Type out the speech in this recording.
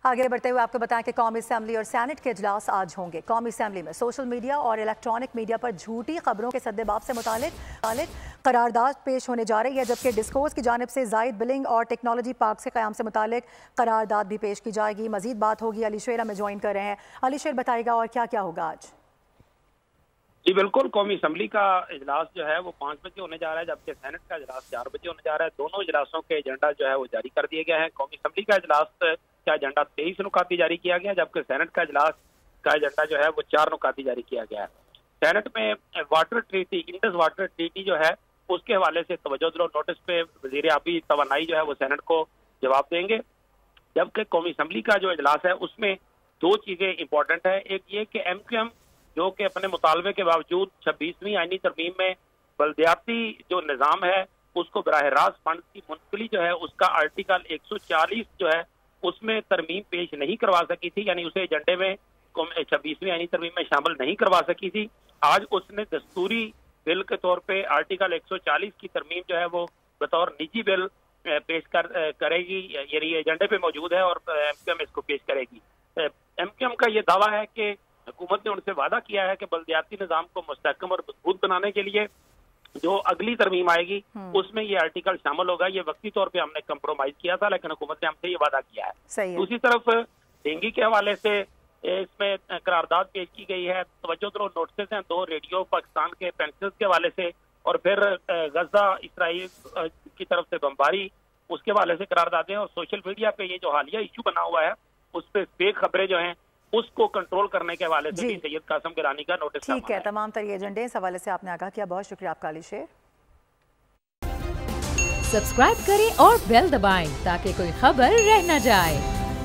आगे बढ़ते हुए आपको बताएं कि कौमी असम्बली और सैनेट के इजलास आज होंगे। कौमी असम्बली में सोशल मीडिया और इलेक्ट्रॉनिक मीडिया पर झूठी खबरों के सद्देबाब से मुतालिक करारदाद पेश होने जा रही है, जबकि डिस्कोर्स की जानिब से जायद बिलिंग और टेक्नोलॉजी पार्क से क़याम से मुतालिक करारदाद भी पेश की जाएगी। मजीद बात होगी, अली शेर हमें ज्वाइन कर रहे हैं। अली शेर बताएगा और क्या क्या होगा आज। जी बिल्कुल, कौमी असम्बली का इजलास जो है वो 5 बजे होने जा रहा है, जबकि सेनेट का इजलास 4 बजे होने जा रहा है। दोनों इजलासों के एजेंडा जो है वो जारी कर दिए गए हैं। कौमी असम्बली का इजलास का एजेंडा 23 नुकाती जारी किया गया, जबकि सेनेट का इजलास का एजेंडा जो है वो 4 नुकाती जारी किया गया है। सेनेट में water treaty, Indus water treaty जो है उसके हवाले से तवज्जो दिलो नोटिस पे वजीर आबी तवानाई जो है वो सेनेट को जवाब देंगे, जबकि कौमी असम्बली का जो इजलास है उसमें 2 चीजें इंपॉर्टेंट है। एक ये कि MQM जो कि अपने मुतालबे के बावजूद 26वीं आईनी तरमीम में बल्दियाती जो निज़ाम है उसको बराह रास्त फंड की मुंतकली जो है उसका आर्टिकल 140 जो है उसमें तरमीम पेश नहीं करवा सकी थी, यानी उसे एजेंडे में 26वीं आईनी तरमीम में शामिल नहीं करवा सकी थी। आज उसने दस्तूरी बिल के तौर पे आर्टिकल 140 की तरमीम जो है वो बतौर निजी बिल पेश करेगी, यानी एजेंडे पे मौजूद है और MQM इसको पेश करेगी। MQM का ये दावा है कि हुकूमत ने उनसे वादा किया है कि बल्दियाती निज़ाम को मुस्तहकम और मजबूत बनाने के लिए जो अगली तरमीम आएगी उसमें ये आर्टिकल शामिल होगा। ये वक्ती तौर पे हमने कंप्रोमाइज किया था, लेकिन हुकूमत ने हमसे ये वादा किया है। दूसरी तरफ डेंगू के हवाले से इसमें करारदाद पेश की गई है। तवज्जो दिलो नोटिस हैं 2 रेडियो पाकिस्तान के पेंसिल्स के हवाले से और फिर गजा इसराइल की तरफ से बमबारी उसके हवाले से करारदादें और सोशल मीडिया पे ये जो हालिया इशू बना हुआ है उस पर फेक खबरें जो हैं उसको कंट्रोल करने के हवाले से भी सैयद कासिम गिलानी का नोटिस। ठीक है, तमाम तरह एजेंडे इस हवाले से आपने आगाह किया, बहुत शुक्रिया आपका अली शेर। सब्सक्राइब करें और बेल दबाएं ताकि कोई खबर रह न जाए।